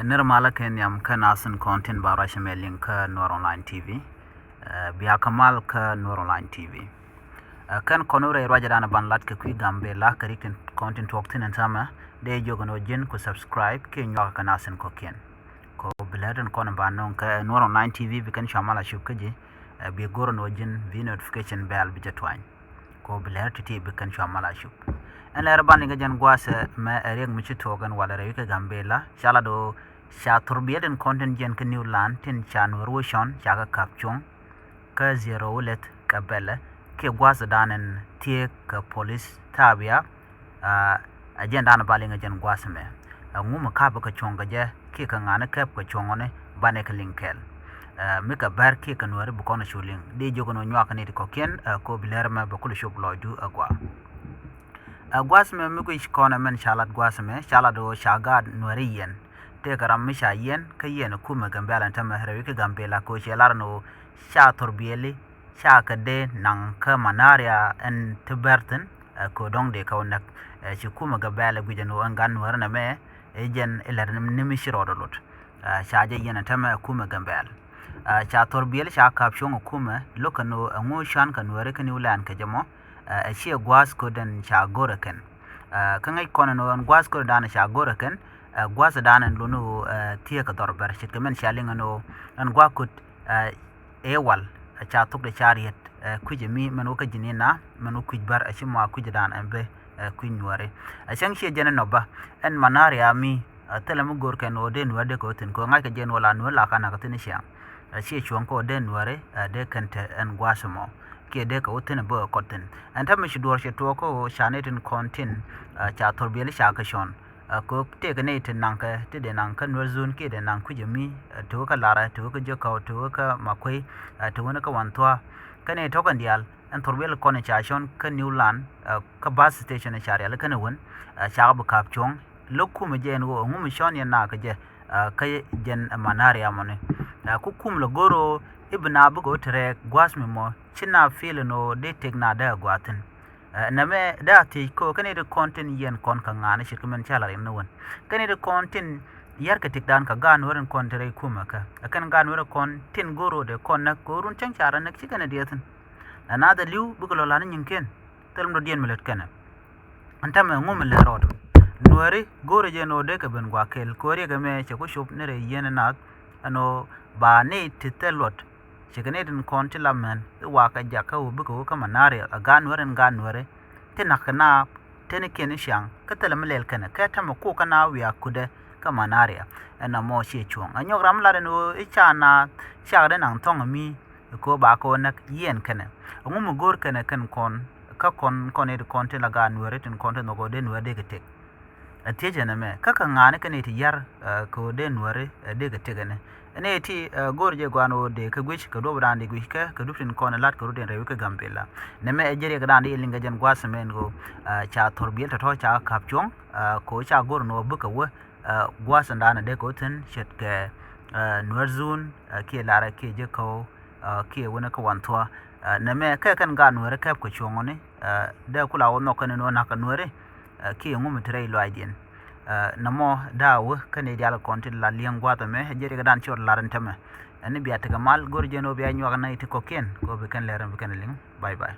Nirmala Kenyam Kanasan content barashamelin ka Nur Online TV. Biya Kamal ka Nur Online TV. Kan konore rajadana banlat ka kui gambe la karikin content waktin and sama de jogano jin ku subscribe ke nyoka kanasan ko ken. Ko biladan kona banon ka Nur Online TV bikan shamala shubkaji bi goro no jin vi notification bell bijatwany. Ko bilar titi bikan shamala shub. En la rabani ga jan gwasa ma reg mi chitogan wala rewika gambela shala do sha turbiyaden content jen ka new land tin chan rushon shaga kapchong ka zero let ka bella ke gwasa danen tie ka police tabia agenda na balinga jan gwasa me nguma ka ba ka chonga je ke ka ngana ka chongone bane ka linkel mika bar ke ka nuare bu kono shuling de jogono nywaka ni ko ken ko bilerma ba kulu shoblodu agwa gwasme mi ku shikona men shalat gwasme shalado shagad nuariyen te karam mi shayen kayen kuma gambela tama hrewi ka gambela ko shelarno sha torbiyeli sha kade nan ka manaria en tiberten ko dongde ka wonak shi kuma gambela gujano an gan nuarna me ejen elarnim nimi shirodolot shaje yen tama kuma gambela sha torbiyeli sha kapshon kuma lokano ngo shan ka nuare ka niulan ka jamo shi gwas ko den shagoraken kan ai kono no gwas ko dan shagoraken gwas dan lunu tie ka dorbar shit kamen shalinga no an gwa kut ewal cha tuk de chariet kuje mi manu ka jinina manu kujbar ashi ma kuje dan ambe kunware ashang shi jena no ba en manaria mi telamu gorken no den wade ko tin ko ngai ka jen wala no la kana ka tin shi shi chuan ko den ware de kante en gwasmo ke de ka utene bo koten anta mi shidor she to ko shanetin kontin cha torbiyeli shaka shon ko te ka ne tin nanka te de nanka nozun ke de nan kujemi to ka lara to ka joka to ka makoi to wona ka wantwa kane to kan dial an torbiyel kon cha shon ka newland ka bus station sharial kana won sha bu kapchong lokku me je no ngum shon yan na ka je ka jen manaria mone ku kum lo goro ibna bu go trek gwasmi mo china feel no de tegna da gwatin name da ti ko kane de content yen kon ka ngana shirkumen chala im no won kane de content yar ka tikdan ka gan woren kontre kuma ka akan gan woren content goro de kon na gorun chan chara nak chikana diatin ana da liu bu ko lan nyinken telm do dien melet kana antam ngum le rod nuari goro je no de ka ben gwa kel kore ga me che ko shop ne re yen na ano ba ne titelot chikanedin konti lamen wa ka jaka u buko ka manare gan wore tinakna teniken shang katala melel kana ka tama ko kana wiya kude ka manare ana mo she chuang anyo ram la no ichana shagde nang tong mi ko ba ko nak yen kana ngum gor kana kan kon ka kon koned konti la gan wore tin konti no go den wade gete ateje na me kaka ngane kane ti yar ko den wore de gete gane ne ti gorje gwano de ka gwish ka do brande gwish ka dufin kona lat ka ruden rewi ka gambela ne me ejere ga dande ilinga jan gwasmen go cha torbiyel to cha kapchong ko cha gor no buka wo gwasan dana de ko tin shet ke nurzun ke lara ke je ko ke wona ka wantwa ne me ka kan ga nuore ka ko chongone de kula wono kan no na ka nuore ke ngum tre lo aidien namo dawo kane dial kontin la liang gwata me jeri gadan chor laran tame ani biya taga mal gorjeno biya nyuwa na iti koken ko be kan leran be kan ling bye bye